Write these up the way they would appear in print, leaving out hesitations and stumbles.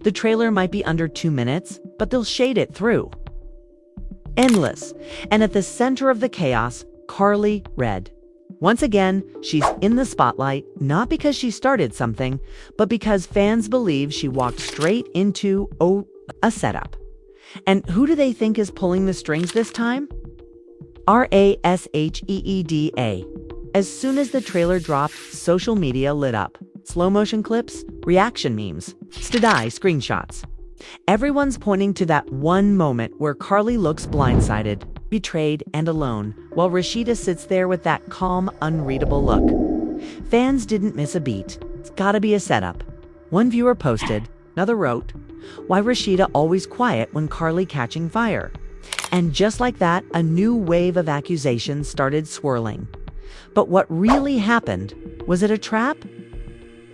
The trailer might be under 2 minutes, but they'll shade it through. Endless. And at the center of the chaos, Karlie Red. Once again, she's in the spotlight, not because she started something, but because fans believe she walked straight into a setup. And who do they think is pulling the strings this time? Rasheeda. As soon as the trailer dropped, social media lit up. Slow motion clips, reaction memes, steady screenshots. Everyone's pointing to that one moment where Karlie looks blindsided, betrayed, and alone, while Rasheeda sits there with that calm, unreadable look. Fans didn't miss a beat. It's gotta be a setup. One viewer posted, another wrote, "Why Rasheeda always quiet when Karlie catching fire?" And just like that, a new wave of accusations started swirling. But what really happened? Was it a trap?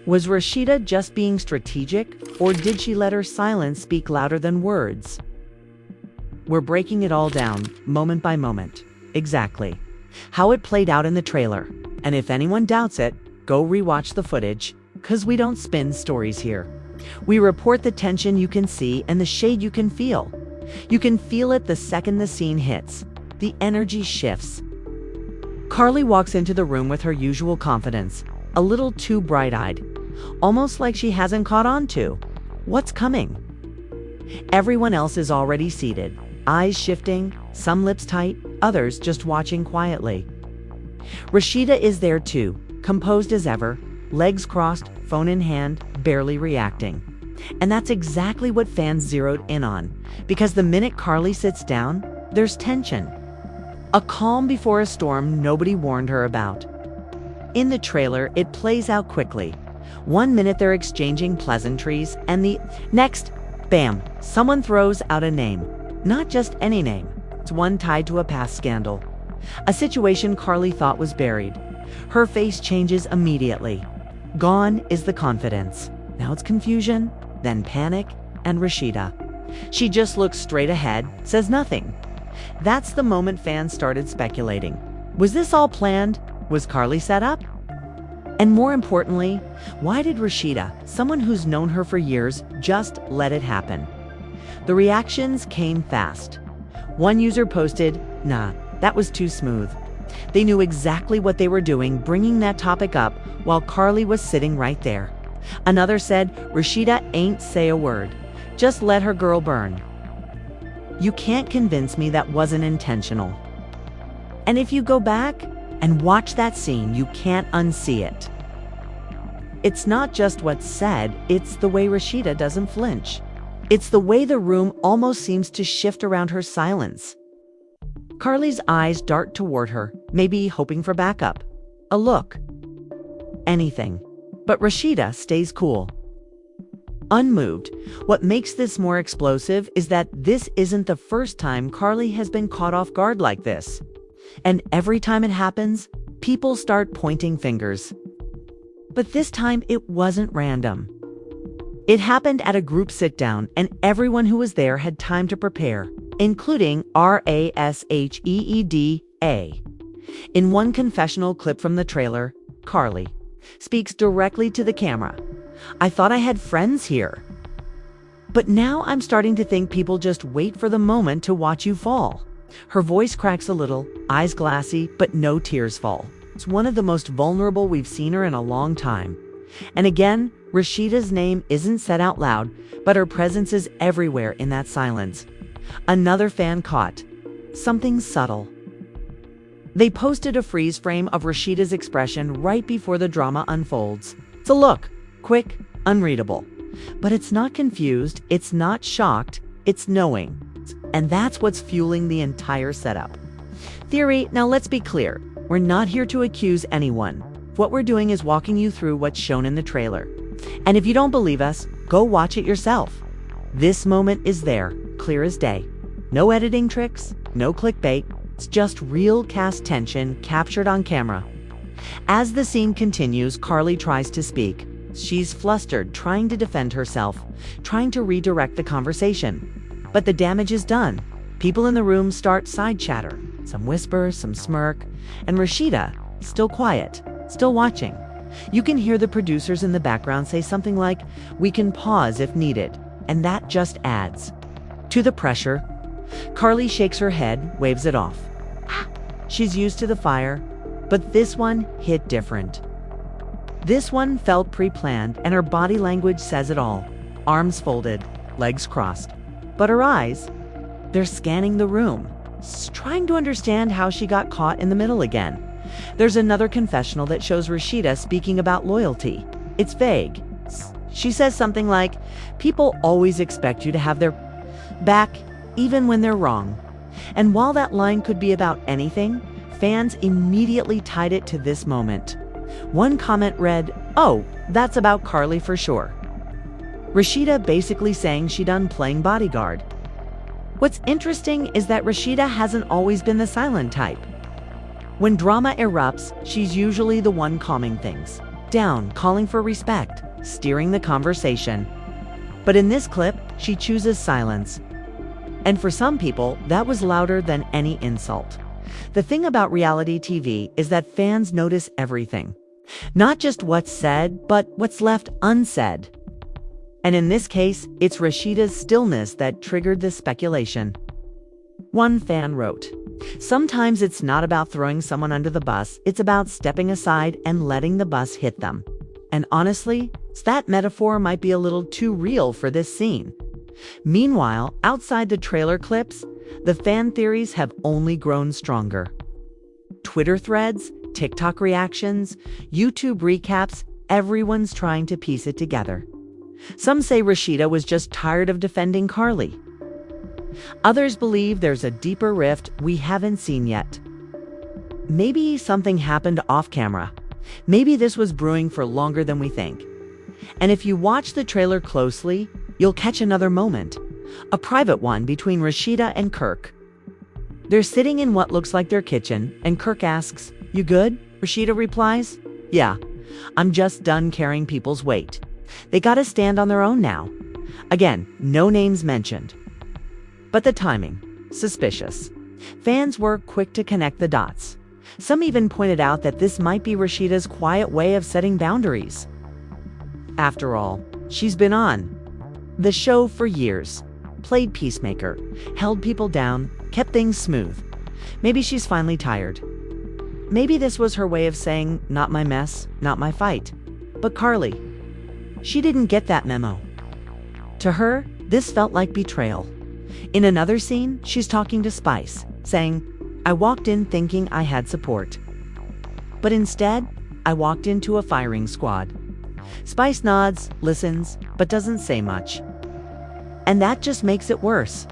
Was Rasheeda just being strategic, or did she let her silence speak louder than words? We're breaking it all down, moment by moment. Exactly. How it played out in the trailer. And if anyone doubts it, go rewatch the footage, 'cause we don't spin stories here. We report the tension you can see and the shade you can feel. You can feel it the second the scene hits. The energy shifts. Karlie walks into the room with her usual confidence, a little too bright-eyed, almost like she hasn't caught on to what's coming. Everyone else is already seated, eyes shifting, some lips tight, others just watching quietly. Rasheeda is there too, composed as ever, legs crossed, phone in hand, barely reacting. And that's exactly what fans zeroed in on, because the minute Karlie sits down, there's tension. A calm before a storm nobody warned her about. In the trailer, it plays out quickly. 1 minute they're exchanging pleasantries, and the next, bam, someone throws out a name. Not just any name. It's one tied to a past scandal. A situation Karlie thought was buried. Her face changes immediately. Gone is the confidence. Now it's confusion, then panic, and Rasheeda. She just looks straight ahead, says nothing. That's the moment fans started speculating. Was this all planned? Was Karlie set up? And more importantly, why did Rasheeda, someone who's known her for years, just let it happen? The reactions came fast. One user posted, "Nah, that was too smooth." They knew exactly what they were doing, bringing that topic up while Karlie was sitting right there. Another said, "Rasheeda ain't say a word. Just let her girl burn." You can't convince me that wasn't intentional. And if you go back and watch that scene, you can't unsee it. It's not just what's said, it's the way Rasheeda doesn't flinch. It's the way the room almost seems to shift around her silence. Karlie's eyes dart toward her, maybe hoping for backup. A look. Anything. But Rasheeda stays cool. Unmoved. What makes this more explosive is that this isn't the first time Karlie has been caught off guard like this. And every time it happens, people start pointing fingers. But this time it wasn't random. It happened at a group sit-down, and everyone who was there had time to prepare, including Rasheeda. In one confessional clip from the trailer, Karlie speaks directly to the camera. "I thought I had friends here. But now I'm starting to think people just wait for the moment to watch you fall." Her voice cracks a little, eyes glassy, but no tears fall. It's one of the most vulnerable we've seen her in a long time. And again, Rasheeda's name isn't said out loud, but her presence is everywhere in that silence. Another fan caught something subtle. They posted a freeze frame of Rasheeda's expression right before the drama unfolds. It's a look, quick, unreadable. But it's not confused, it's not shocked, it's knowing. And that's what's fueling the entire setup. Theory, now let's be clear. We're not here to accuse anyone. What we're doing is walking you through what's shown in the trailer. And if you don't believe us, go watch it yourself. This moment is there, clear as day. No editing tricks, no clickbait. It's just real cast tension captured on camera. As the scene continues, Karlie tries to speak. She's flustered, trying to defend herself, trying to redirect the conversation. But the damage is done. People in the room start side chatter. Some whisper, some smirk, and Rasheeda, still quiet, still watching. You can hear the producers in the background say something like, "We can pause if needed." and that just adds to the pressure. Karlie shakes her head, waves it off. She's used to the fire, but this one hit different. This one felt pre-planned, and her body language says it all. Arms folded, legs crossed. But her eyes, they're scanning the room, trying to understand how she got caught in the middle again. There's another confessional that shows Rasheeda speaking about loyalty. It's vague. She says something like, people always expect you to have their back, even when they're wrong. And while that line could be about anything, fans immediately tied it to this moment. One comment read, "Oh, that's about Karlie for sure." Rasheeda basically saying she done playing bodyguard. What's interesting is that Rasheeda hasn't always been the silent type. When drama erupts, she's usually the one calming things down, calling for respect, steering the conversation. But in this clip, she chooses silence. And for some people, that was louder than any insult. The thing about reality TV is that fans notice everything. Not just what's said, but what's left unsaid. And in this case, it's Rasheeda's stillness that triggered the speculation. One fan wrote, "Sometimes it's not about throwing someone under the bus, it's about stepping aside and letting the bus hit them." And honestly, that metaphor might be a little too real for this scene. Meanwhile, outside the trailer clips, the fan theories have only grown stronger. Twitter threads, TikTok reactions, YouTube recaps, everyone's trying to piece it together. Some say Rasheeda was just tired of defending Karlie. Others believe there's a deeper rift we haven't seen yet. Maybe something happened off camera. Maybe this was brewing for longer than we think. And if you watch the trailer closely, you'll catch another moment, a private one between Rasheeda and Kirk. They're sitting in what looks like their kitchen, and Kirk asks, "You good?" Rasheeda replies, "Yeah, I'm just done carrying people's weight. They gotta stand on their own now." Again, no names mentioned. But the timing, suspicious. Fans were quick to connect the dots. Some even pointed out that this might be Rasheeda's quiet way of setting boundaries. After all, she's been on the show for years, played peacemaker, held people down, kept things smooth. Maybe she's finally tired. Maybe this was her way of saying, not my mess, not my fight. But Karlie, she didn't get that memo. To her, this felt like betrayal. In another scene, she's talking to Spice, saying, "I walked in thinking I had support. But instead, I walked into a firing squad." Spice nods, listens, but doesn't say much. And that just makes it worse.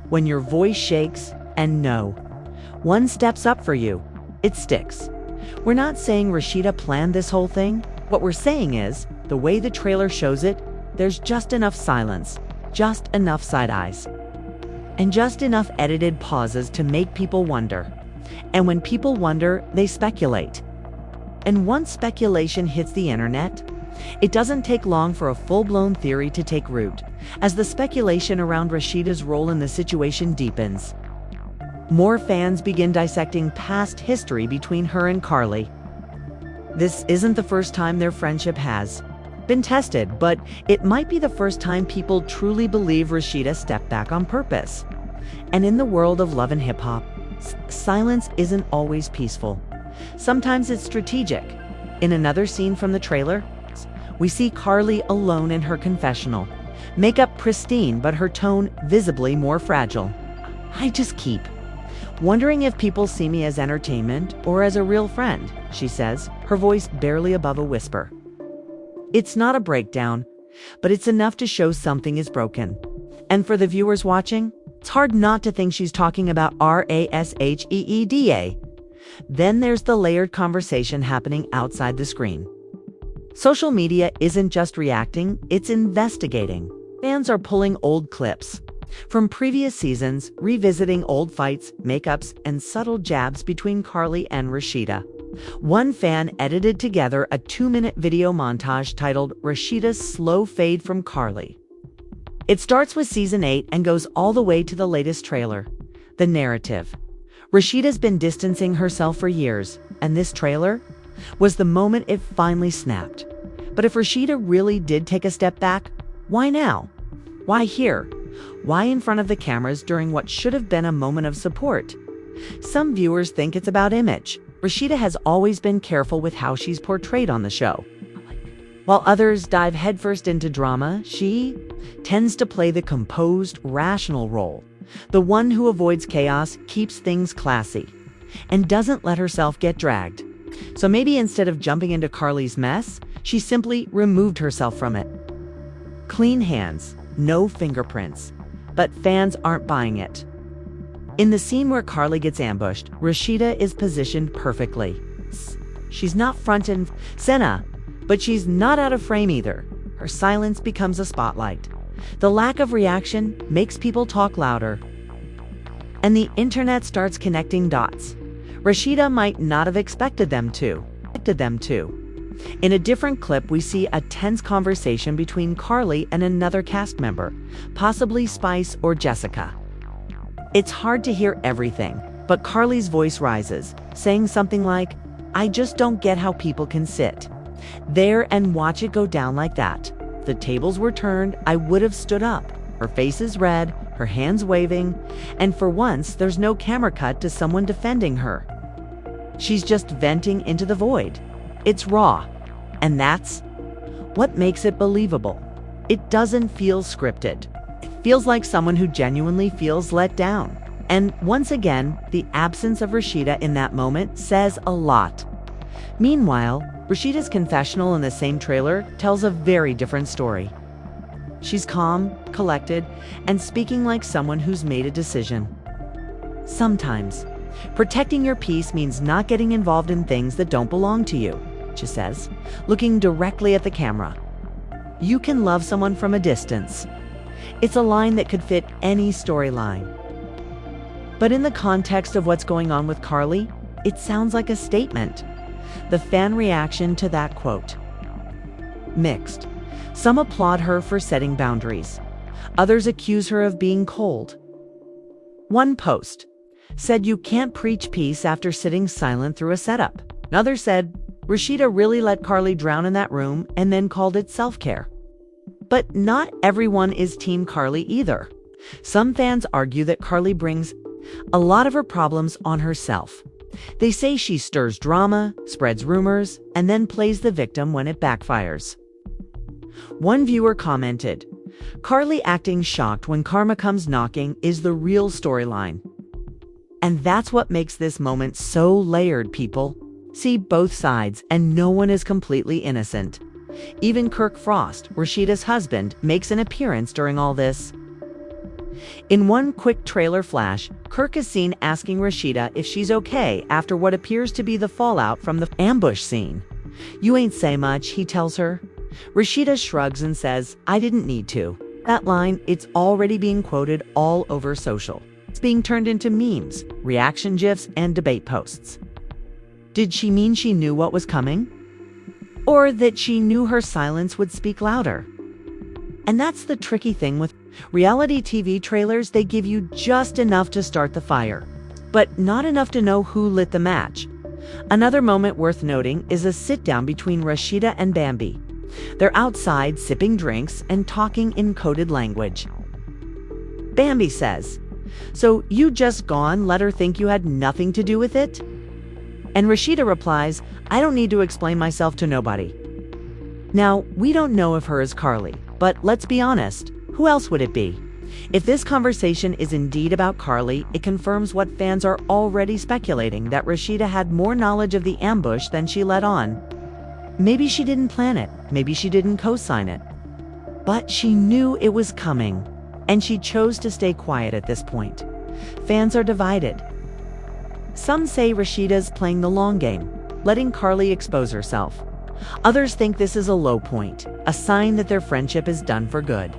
When your voice shakes, and no, one steps up for you, it sticks. We're not saying Rasheeda planned this whole thing. What we're saying is, the way the trailer shows it, there's just enough silence, just enough side eyes, and just enough edited pauses to make people wonder. And when people wonder, they speculate. And once speculation hits the internet, it doesn't take long for a full-blown theory to take root, as the speculation around Rasheeda's role in the situation deepens. More fans begin dissecting past history between her and Karlie. This isn't the first time their friendship has been tested, but it might be the first time people truly believe Rasheeda stepped back on purpose. And in the world of love and hip-hop, silence isn't always peaceful. Sometimes it's strategic. In another scene from the trailer, we see Karlie alone in her confessional. Makeup pristine, but her tone visibly more fragile. "I just keep wondering if people see me as entertainment or as a real friend," she says, her voice barely above a whisper. It's not a breakdown, but it's enough to show something is broken. And for the viewers watching, it's hard not to think she's talking about Rasheeda. Then there's the layered conversation happening outside the screen. Social media isn't just reacting, it's investigating. Fans are pulling old clips from previous seasons, revisiting old fights, makeups, and subtle jabs between Karlie and Rasheeda. One fan edited together a 2-minute video montage titled Rasheeda's Slow Fade from Karlie. It starts with season 8 and goes all the way to the latest trailer. The narrative. Rasheeda's been distancing herself for years, and this trailer was the moment it finally snapped. But if Rasheeda really did take a step back, why now? Why here? Why in front of the cameras during what should have been a moment of support? Some viewers think it's about image. Rasheeda has always been careful with how she's portrayed on the show. While others dive headfirst into drama, she tends to play the composed, rational role. The one who avoids chaos, keeps things classy, and doesn't let herself get dragged. So maybe instead of jumping into Karlie's mess, she simply removed herself from it. Clean hands, no fingerprints. But fans aren't buying it. In the scene where Karlie gets ambushed, Rasheeda is positioned perfectly. She's not front and center, but she's not out of frame either. Her silence becomes a spotlight. The lack of reaction makes people talk louder. And the internet starts connecting dots. Rasheeda might not have expected them to. In a different clip, we see a tense conversation between Karlie and another cast member, possibly Spice or Jessica. It's hard to hear everything, but Karlie's voice rises, saying something like, "I just don't get how people can sit there and watch it go down like that. If the tables were turned, I would have stood up." Her face is red, her hands waving, and for once, there's no camera cut to someone defending her. She's just venting into the void. It's raw, and that's what makes it believable. It doesn't feel scripted. It feels like someone who genuinely feels let down. And once again, the absence of Rasheeda in that moment says a lot. Meanwhile, Rasheeda's confessional in the same trailer tells a very different story. She's calm, collected, and speaking like someone who's made a decision. Sometimes, protecting your peace means not getting involved in things that don't belong to you, she says, looking directly at the camera. You can love someone from a distance. It's a line that could fit any storyline. But in the context of what's going on with Karlie, it sounds like a statement. The fan reaction to that quote: mixed. Some applaud her for setting boundaries. Others accuse her of being cold. One post said you can't preach peace after sitting silent through a setup. Another said, Rasheeda really let Karlie drown in that room and then called it self-care. But not everyone is Team Karlie either. Some fans argue that Karlie brings a lot of her problems on herself. They say she stirs drama, spreads rumors, and then plays the victim when it backfires. One viewer commented, Karlie acting shocked when karma comes knocking is the real storyline. And that's what makes this moment so layered, people. See both sides, and no one is completely innocent. Even Kirk Frost, Rasheeda's husband, makes an appearance during all this. In one quick trailer flash, Kirk is seen asking Rasheeda if she's okay after what appears to be the fallout from the ambush scene. You ain't say much, he tells her. Rasheeda shrugs and says, I didn't need to. That line, it's already being quoted all over social. It's being turned into memes, reaction GIFs, and debate posts. Did she mean she knew what was coming? Or that she knew her silence would speak louder? And that's the tricky thing with reality TV trailers. They give you just enough to start the fire, but not enough to know who lit the match. Another moment worth noting is a sit-down between Rasheeda and Bambi. They're outside sipping drinks and talking in coded language. Bambi says, "So you just gone, let her think you had nothing to do with it?" And Rasheeda replies, "I don't need to explain myself to nobody." Now, we don't know if her is Karlie, but let's be honest, who else would it be? If this conversation is indeed about Karlie, it confirms what fans are already speculating, that Rasheeda had more knowledge of the ambush than she let on. Maybe she didn't plan it, maybe she didn't co-sign it, but she knew it was coming, and she chose to stay quiet at this point. Fans are divided. Some say Rasheeda's playing the long game, letting Karlie expose herself. Others think this is a low point, a sign that their friendship is done for good.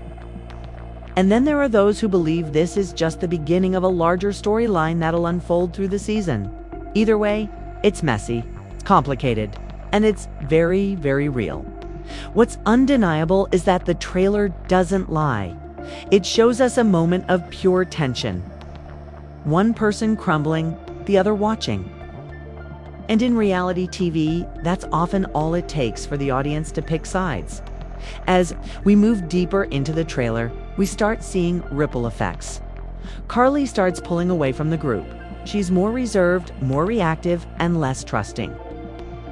And then there are those who believe this is just the beginning of a larger storyline that'll unfold through the season. Either way, it's messy, it's complicated, and it's very, very real. What's undeniable is that the trailer doesn't lie. It shows us a moment of pure tension. One person crumbling, the other watching. And in reality TV, that's often all it takes for the audience to pick sides. As we move deeper into the trailer, We start seeing ripple effects. Karlie starts pulling away from the group. She's more reserved, more reactive, and less trusting.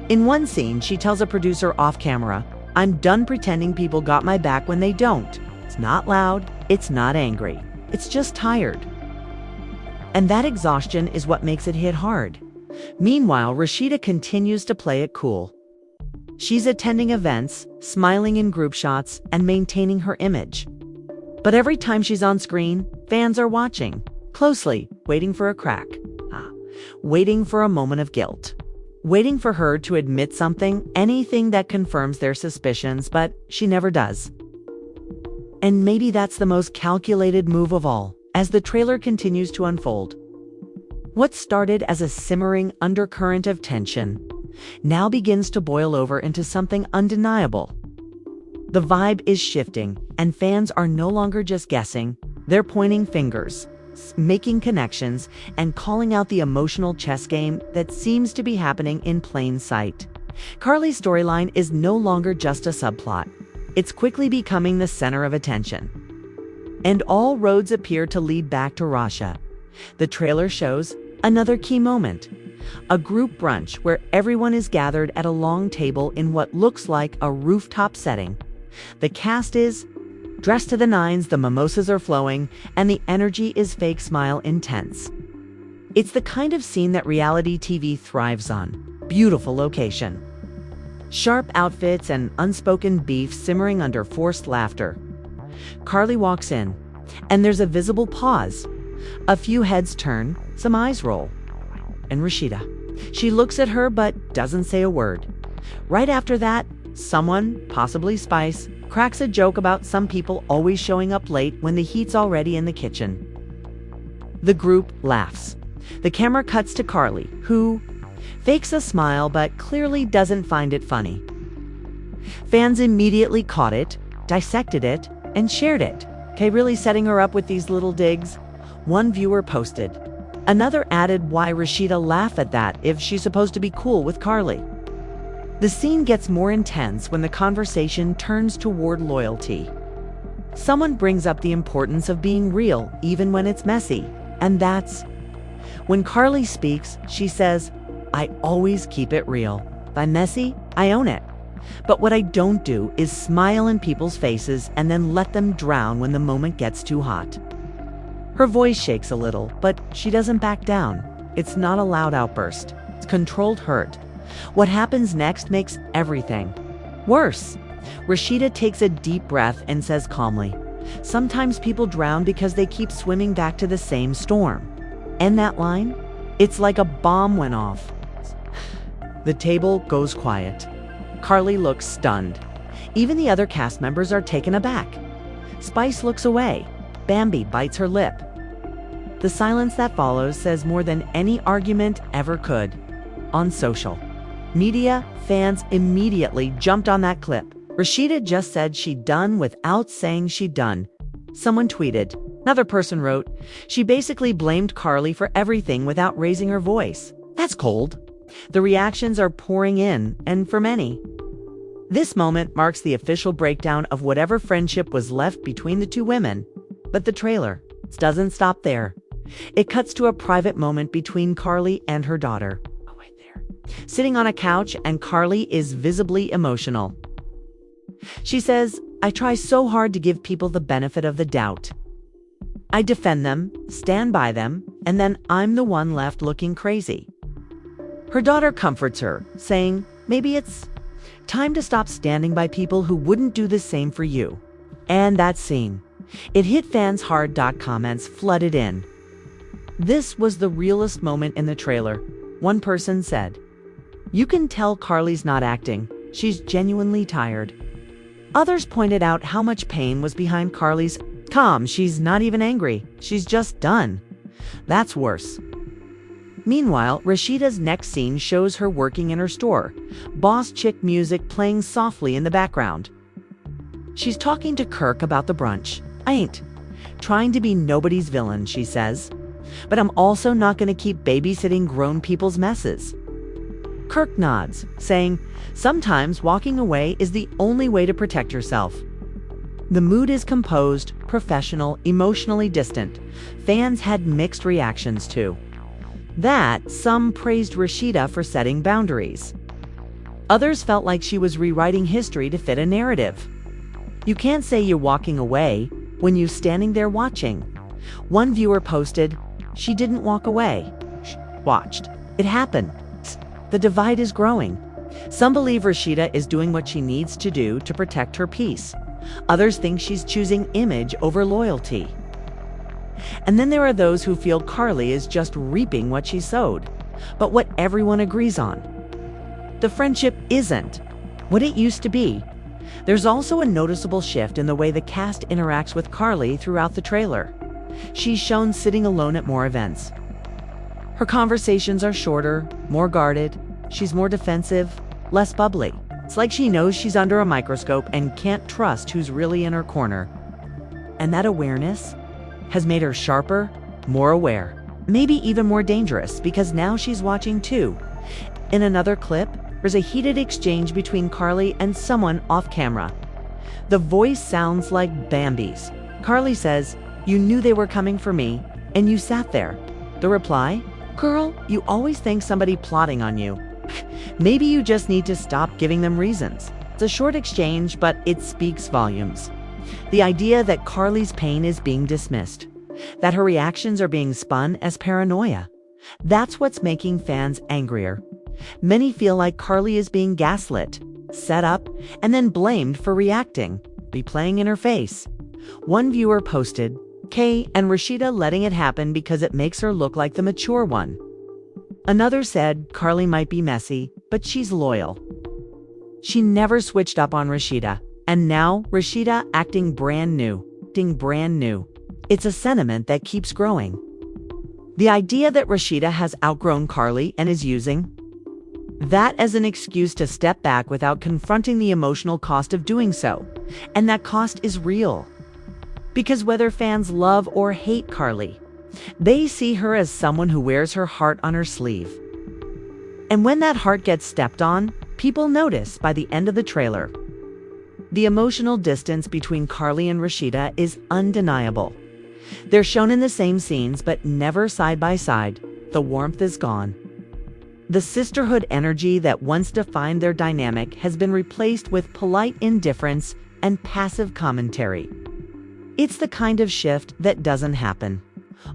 In one scene, she tells a producer off camera, "I'm done pretending people got my back when they don't. It's not loud, it's not angry, it's just tired." And that exhaustion is what makes it hit hard. Meanwhile, Rasheeda continues to play it cool. She's attending events, smiling in group shots, and maintaining her image. But every time she's on screen, fans are watching, closely, waiting for a crack. Waiting for a moment of guilt. Waiting for her to admit something, anything that confirms their suspicions, but she never does. And maybe that's the most calculated move of all, as the trailer continues to unfold. What started as a simmering undercurrent of tension now begins to boil over into something undeniable. The vibe is shifting, and fans are no longer just guessing, they're pointing fingers, making connections, and calling out the emotional chess game that seems to be happening in plain sight. Karlie's storyline is no longer just a subplot. It's quickly becoming the center of attention. And all roads appear to lead back to Rasha. The trailer shows another key moment. A group brunch where everyone is gathered at a long table in what looks like a rooftop setting. The cast is dressed to the nines, the mimosas are flowing, and the energy is fake smile intense. It's the kind of scene that reality TV thrives on. Beautiful location. Sharp outfits and unspoken beef simmering under forced laughter. Karlie walks in, and there's a visible pause. A few heads turn, some eyes roll. And Rasheeda. She looks at her but doesn't say a word. Right after that, someone, possibly Spice, cracks a joke about some people always showing up late when the heat's already in the kitchen. The group laughs. The camera cuts to Karlie, who fakes a smile but clearly doesn't find it funny. Fans immediately caught it, dissected it, and shared it. Really setting her up with these little digs. One viewer posted. Another added, "Why Rasheeda laugh at that if she's supposed to be cool with Karlie?" The scene gets more intense when the conversation turns toward loyalty. Someone brings up the importance of being real, even when it's messy. And that's when Karlie speaks. She says, "I always keep it real. If I'm messy, I own it. But what I don't do is smile in people's faces and then let them drown when the moment gets too hot." Her voice shakes a little, but she doesn't back down. It's not a loud outburst. It's controlled hurt. What happens next makes everything worse. Rasheeda takes a deep breath and says calmly, "Sometimes people drown because they keep swimming back to the same storm." And that line? It's like a bomb went off. The table goes quiet. Karlie looks stunned. Even the other cast members are taken aback. Spice looks away. Bambi bites her lip. The silence that follows says more than any argument ever could. On social media, fans immediately jumped on that clip. Rasheeda just said she'd done without saying she'd done. Someone tweeted. Another person wrote, "She basically blamed Karlie for everything without raising her voice." That's cold. The reactions are pouring in, and for many, this moment marks the official breakdown of whatever friendship was left between the two women. But the trailer doesn't stop there. It cuts to a private moment between Karlie and her daughter. Sitting on a couch, and Karlie is visibly emotional. She says, "I try so hard to give people the benefit of the doubt. I defend them, stand by them, and then I'm the one left looking crazy." Her daughter comforts her, saying, "Maybe it's time to stop standing by people who wouldn't do the same for you." And that scene. It hit fans hard. Comments flooded in. "This was the realest moment in the trailer," one person said. "You can tell Karlie's not acting. She's genuinely tired." Others pointed out how much pain was behind Karlie's calm. She's not even angry. She's just done. That's worse. Meanwhile, Rasheeda's next scene shows her working in her store, boss chick music playing softly in the background. She's talking to Kirk about the brunch. "I ain't trying to be nobody's villain," she says, "but I'm also not going to keep babysitting grown people's messes." Kirk nods, saying, "Sometimes walking away is the only way to protect yourself." The mood is composed, professional, emotionally distant. Fans had mixed reactions to that. Some praised Rasheeda for setting boundaries. Others felt like she was rewriting history to fit a narrative. You can't say you're walking away when you're standing there watching. One viewer posted, "She didn't walk away. She watched. It happened." The divide is growing. Some believe Rasheeda is doing what she needs to do to protect her peace. Others think she's choosing image over loyalty. And then there are those who feel Karlie is just reaping what she sowed. But what everyone agrees on: the friendship isn't what it used to be. There's also a noticeable shift in the way the cast interacts with Karlie throughout the trailer. She's shown sitting alone at more events. Her conversations are shorter, more guarded. She's more defensive, less bubbly. It's like she knows she's under a microscope and can't trust who's really in her corner. And that awareness has made her sharper, more aware, maybe even more dangerous, because now she's watching too. In another clip, there's a heated exchange between Karlie and someone off camera. The voice sounds like Bambi's. Karlie says, "You knew they were coming for me, and you sat there." The reply, "Girl, you always think somebody plotting on you. Maybe you just need to stop giving them reasons." It's a short exchange, but it speaks volumes. The idea that Karlie's pain is being dismissed, that her reactions are being spun as paranoia, that's what's making fans angrier. Many feel like Karlie is being gaslit, set up, and then blamed for reacting, replaying in her face. One viewer posted, "Kay and Rasheeda letting it happen because it makes her look like the mature one." Another said, "Karlie might be messy, but she's loyal. She never switched up on Rasheeda, and now Rasheeda acting brand new. It's a sentiment that keeps growing. The idea that Rasheeda has outgrown Karlie and is using that as an excuse to step back without confronting the emotional cost of doing so. And that cost is real. Because whether fans love or hate Karlie, they see her as someone who wears her heart on her sleeve. And when that heart gets stepped on, people notice by the end of the trailer. The emotional distance between Karlie and Rasheeda is undeniable. They're shown in the same scenes, but never side by side. The warmth is gone. The sisterhood energy that once defined their dynamic has been replaced with polite indifference and passive commentary. It's the kind of shift that doesn't happen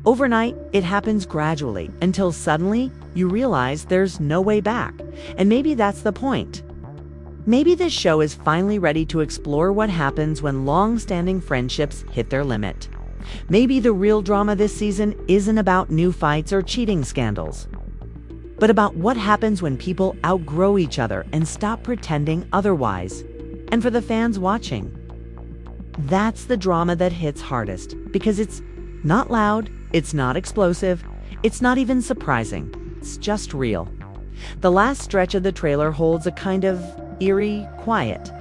overnight. It happens gradually until suddenly you realize there's no way back. And maybe that's the point. Maybe this show is finally ready to explore what happens when long-standing friendships hit their limit. Maybe the real drama this season isn't about new fights or cheating scandals, but about what happens when people outgrow each other and stop pretending otherwise. And for the fans watching, that's the drama that hits hardest, because it's not loud, it's not explosive, it's not even surprising. It's just real. The last stretch of the trailer holds a kind of eerie quiet.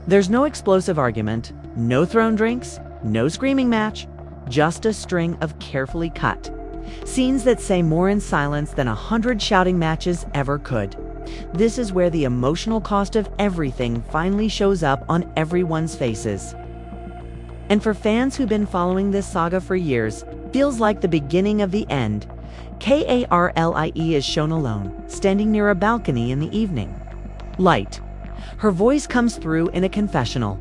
There's no explosive argument, no thrown drinks, no screaming match, just a string of carefully cut scenes that say more in silence than 100 shouting matches ever could. This is where the emotional cost of everything finally shows up on everyone's faces. And for fans who've been following this saga for years, feels like the beginning of the end. Karlie is shown alone, standing near a balcony in the evening. Light. Her voice comes through in a confessional.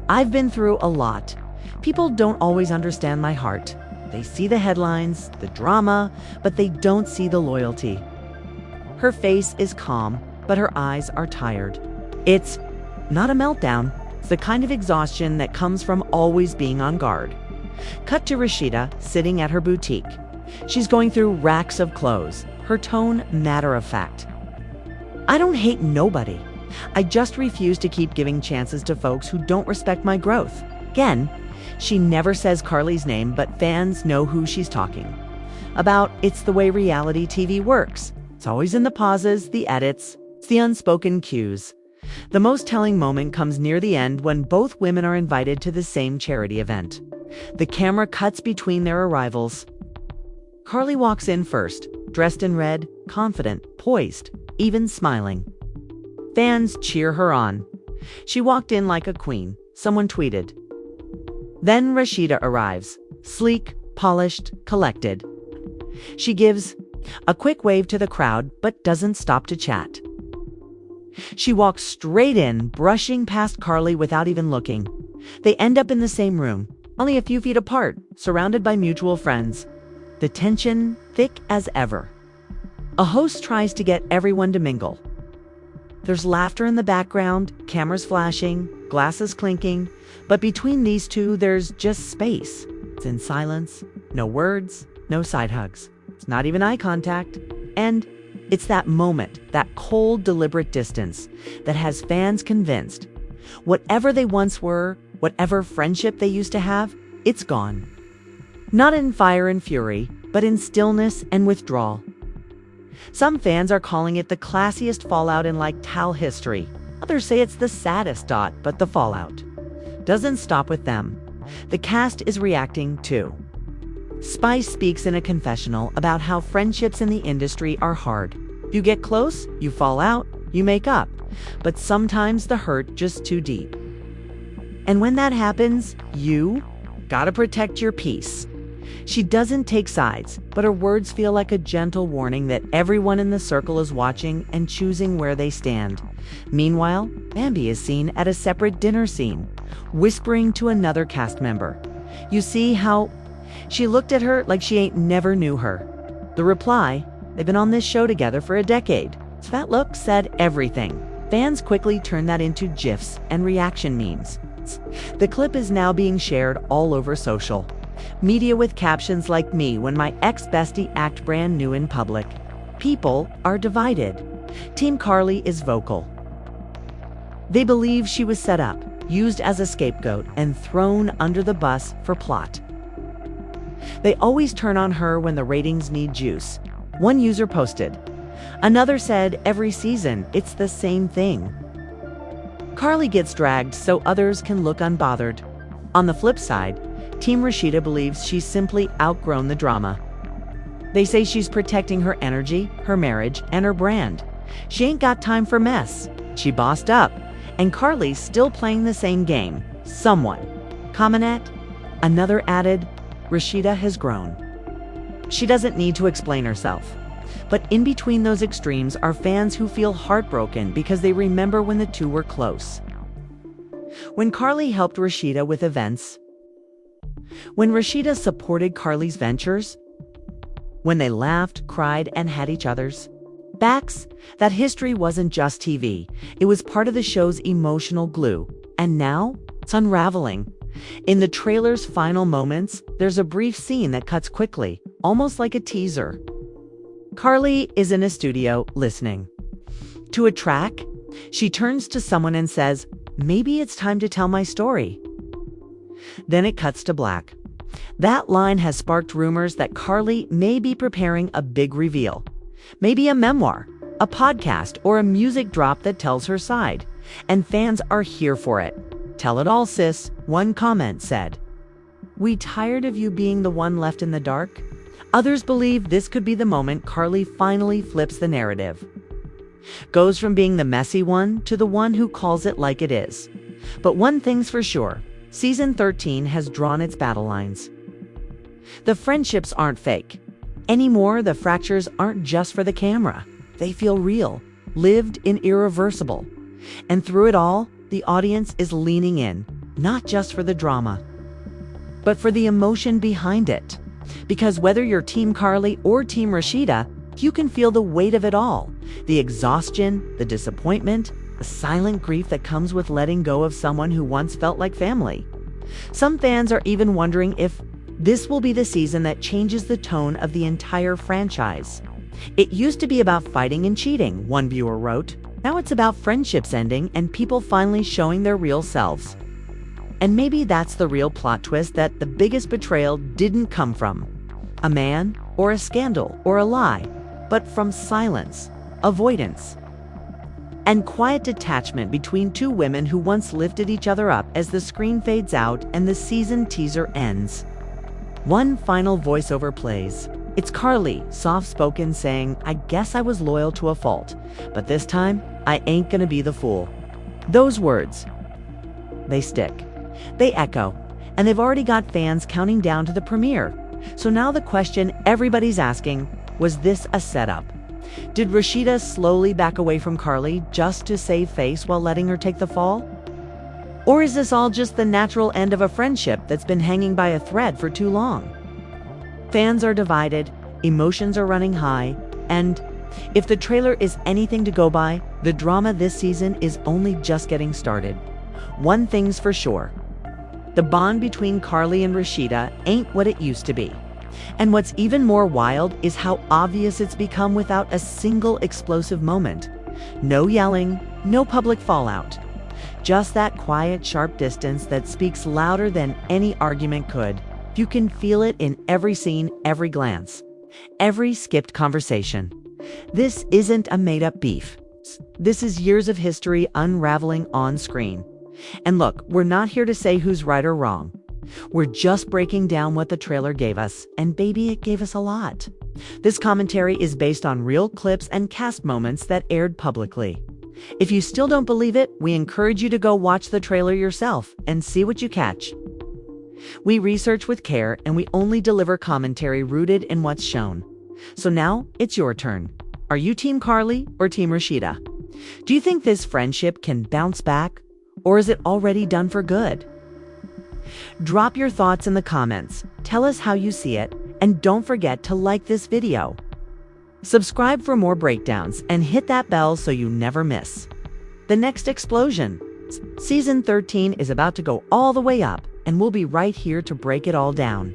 "I've been through a lot. People don't always understand my heart. They see the headlines, the drama, but they don't see the loyalty." Her face is calm, but her eyes are tired. It's not a meltdown. It's the kind of exhaustion that comes from always being on guard. Cut to Rasheeda sitting at her boutique. She's going through racks of clothes, her tone matter of fact. "I don't hate nobody. I just refuse to keep giving chances to folks who don't respect my growth." Again, she never says Karlie's name, but fans know who she's talking about. It's the way reality TV works. It's always in the pauses, the edits, it's the unspoken cues. The most telling moment comes near the end when both women are invited to the same charity event. The camera cuts between their arrivals. Karlie walks in first, dressed in red, confident, poised, even smiling. Fans cheer her on. She walked in like a queen, someone tweeted. Then Rasheeda arrives, sleek, polished, collected. She gives a quick wave to the crowd, but doesn't stop to chat. She walks straight in, brushing past Karlie without even looking. They end up in the same room, only a few feet apart, surrounded by mutual friends. The tension thick as ever. A host tries to get everyone to mingle. There's laughter in the background, cameras flashing, glasses clinking, but between these two, there's just space. It's in silence, no words, no side hugs. It's not even eye contact. And it's that moment, that cold, deliberate distance that has fans convinced. Whatever they once were, whatever friendship they used to have, it's gone. Not in fire and fury, but in stillness and withdrawal. Some fans are calling it the classiest fallout in LHTAL history. Others say it's the saddest dot, but the fallout doesn't stop with them. The cast is reacting too. Spice speaks in a confessional about how friendships in the industry are hard. You get close, you fall out, you make up, but sometimes the hurt just too deep. And when that happens, you gotta protect your peace. She doesn't take sides, but her words feel like a gentle warning that everyone in the circle is watching and choosing where they stand. Meanwhile, Bambi is seen at a separate dinner scene, whispering to another cast member. You see how she looked at her like she ain't never knew her. The reply, they've been on this show together for a decade. So that look said everything. Fans quickly turned that into GIFs and reaction memes. The clip is now being shared all over social media with captions like "Me when my ex-bestie act brand new in public." People are divided. Team Karlie is vocal. They believe she was set up, used as a scapegoat, and thrown under the bus for plot. They always turn on her when the ratings need juice. One user posted. Another said, every season, it's the same thing. Karlie gets dragged so others can look unbothered. On the flip side, Team Rasheeda believes she's simply outgrown the drama. They say she's protecting her energy, her marriage, and her brand. She ain't got time for mess. She bossed up. And Karlie's still playing the same game. Someone. Commenette. Another added, Rasheeda has grown. She doesn't need to explain herself. But in between those extremes are fans who feel heartbroken because they remember when the two were close. When Karlie helped Rasheeda with events, when Rasheeda supported Karlie's ventures, when they laughed, cried, and had each other's backs, that history wasn't just TV. It was part of the show's emotional glue. And now, it's unraveling. In the trailer's final moments, there's a brief scene that cuts quickly, almost like a teaser. Karlie is in a studio listening to a track. She turns to someone and says, "Maybe it's time to tell my story." Then it cuts to black. That line has sparked rumors that Karlie may be preparing a big reveal. Maybe a memoir, a podcast, or a music drop that tells her side. And fans are here for it. "Tell it all, sis," one comment said. "We tired of you being the one left in the dark?" Others believe this could be the moment Karlie finally flips the narrative. Goes from being the messy one to the one who calls it like it is. But one thing's for sure, Season 13 has drawn its battle lines. The friendships aren't fake. Anymore, the fractures aren't just for the camera. They feel real, lived, and irreversible. And through it all, the audience is leaning in, not just for the drama, but for the emotion behind it. Because whether you're Team Karlie or Team Rasheeda, you can feel the weight of it all. The exhaustion, the disappointment, the silent grief that comes with letting go of someone who once felt like family. Some fans are even wondering if this will be the season that changes the tone of the entire franchise. "It used to be about fighting and cheating," one viewer wrote. "Now it's about friendships ending and people finally showing their real selves." And maybe that's the real plot twist, that the biggest betrayal didn't come from a man or a scandal or a lie, but from silence, avoidance, and quiet detachment between two women who once lifted each other up. As the screen fades out and the season teaser ends, one final voiceover plays. It's Karlie, soft-spoken, saying, "I guess I was loyal to a fault, but this time, I ain't gonna be the fool." Those words, they stick. They echo, and they've already got fans counting down to the premiere. So now the question everybody's asking, was this a setup? Did Rasheeda slowly back away from Karlie just to save face while letting her take the fall? Or is this all just the natural end of a friendship that's been hanging by a thread for too long? Fans are divided, emotions are running high, and if the trailer is anything to go by, the drama this season is only just getting started. One thing's for sure. The bond between Karlie and Rasheeda ain't what it used to be. And what's even more wild is how obvious it's become without a single explosive moment. No yelling, no public fallout. Just that quiet, sharp distance that speaks louder than any argument could. You can feel it in every scene, every glance, every skipped conversation. This isn't a made-up beef. This is years of history unraveling on screen. And look, we're not here to say who's right or wrong. We're just breaking down what the trailer gave us, and baby, it gave us a lot. This commentary is based on real clips and cast moments that aired publicly. If you still don't believe it, we encourage you to go watch the trailer yourself and see what you catch. We research with care, and we only deliver commentary rooted in what's shown. So now, it's your turn. Are you Team Karlie or Team Rasheeda? Do you think this friendship can bounce back, or is it already done for good? Drop your thoughts in the comments, tell us how you see it, and don't forget to like this video. Subscribe for more breakdowns and hit that bell so you never miss the next explosion. Season 13 is about to go all the way up, and we'll be right here to break it all down.